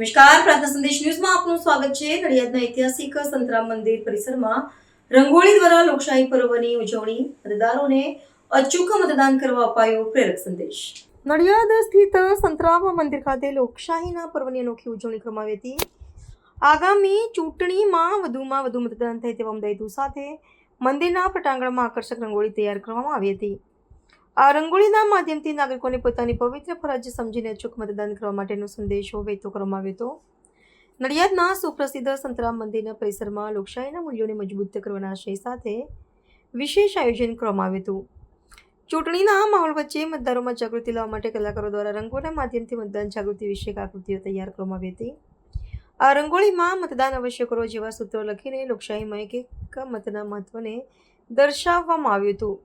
નમસ્કાર, પ્રાર્થના સંદેશ ન્યૂઝમાં આપનું સ્વાગત છે। નડિયાદના ઐતિહાસિક સંતરામ મંદિર પરિસરમાં રંગોળી દ્વારા લોકશાહી પર્વની ઉજવણી, મતદારોને અચૂક મતદાન કરવા અપાયો પ્રેરક સંદેશ। નડિયાદ સ્થિત સંતરામ મંદિર ખાતે લોકશાહીના પર્વની અનોખી ઉજવણી કરવામાં આવી હતી। આગામી ચૂંટણીમાં વધુમાં વધુ મતદાન થાય તેવા ઉમદા હેતુ સાથે મંદિરના પટાંગણમાં આકર્ષક રંગોળી તૈયાર કરવામાં આવી હતી। આ રંગોળીના માધ્યમથી નાગરિકોને પોતાની પવિત્ર ફરજ સમજીને અચૂક મતદાન કરવા માટેનો સંદેશો વહેતો કરવામાં આવ્યો હતો। નડિયાદના સુપ્રસિદ્ધ સંતરામ મંદિરના પરિસરમાં લોકશાહીના મૂલ્યોને મજબૂત કરવાના આશય સાથે વિશેષ આયોજન કરવામાં આવ્યું હતું। ચૂંટણીના માહોલ વચ્ચે મતદારોમાં જાગૃતિ લાવવા માટે કલાકારો દ્વારા રંગોના માધ્યમથી મતદાન જાગૃતિ વિષયક આકૃતિઓ તૈયાર કરવામાં આવી હતી। આ રંગોળીમાં મતદાન અવશ્ય કરો જેવા સૂત્રો લખીને લોકશાહીમાં એક એક મતના મહત્વને દર્શાવવામાં આવ્યું હતું।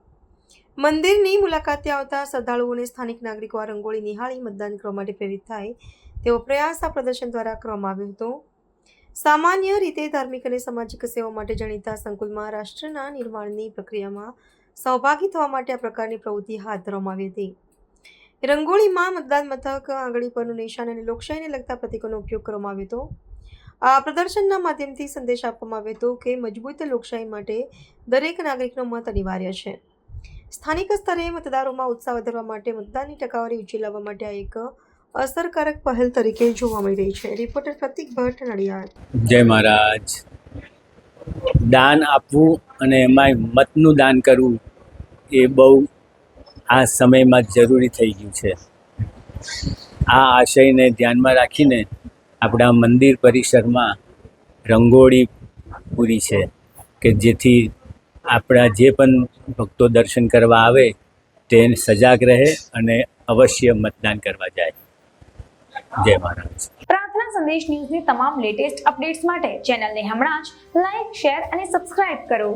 મંદિરની મુલાકાતે આવતા શ્રદ્ધાળુઓને સ્થાનિક નાગરિકો આ રંગોળી નિહાળી મતદાન કરવા માટે પ્રેરિત થાય તેવો પ્રયાસ આ પ્રદર્શન દ્વારા કરવામાં આવ્યો હતો। સામાન્ય રીતે ધાર્મિક અને સામાજિક સેવા માટે જાણીતા સંકુલમાં રાષ્ટ્રના નિર્માણની પ્રક્રિયામાં સહભાગી થવા માટે આ પ્રકારની પ્રવૃત્તિ હાથ ધરવામાં આવી હતી। રંગોળીમાં મતદાન મથક, આંગળી પરનું નિશાન અને લોકશાહીને લગતા પ્રતીકોનો ઉપયોગ કરવામાં આવ્યો હતો। આ પ્રદર્શનના માધ્યમથી સંદેશ આપવામાં આવ્યો હતો કે મજબૂત લોકશાહી માટે દરેક નાગરિકનો મત અનિવાર્ય છે। સ્થાનિક સ્તરે મતદારોમાં ઉત્સાહ વધારવા માટે મતદાનની ટકાવારી ઊંચી લાવવા માટે આ એક અસરકારક પહેલ તરીકે જોવા મળી રહી છે। રિપોર્ટર પ્રતિક ભટ્ટ, નડિયાદ। જય મહારાજ। દાન આપવું અને એમાં મતનું દાન કરવું એ બહુ આ સમયમાં જરૂરી થઈ ગયું છે। આ આશયને ધ્યાનમાં રાખીને આપણા મંદિર પરિસરમાં રંગોળી પૂરી છે કે જેથી આપણા જે પણ ભક્તો દર્શન કરવા આવે તે સજાગ રહે અને અવશ્ય મતદાન કરવા જાય। જય મહારાજ। પ્રાર્થના સંદેશ ન્યૂઝની તમામ લેટેસ્ટ અપડેટ્સ માટે ચેનલને હમણાં જ લાઈક, શેર અને સબસ્ક્રાઇબ કરો।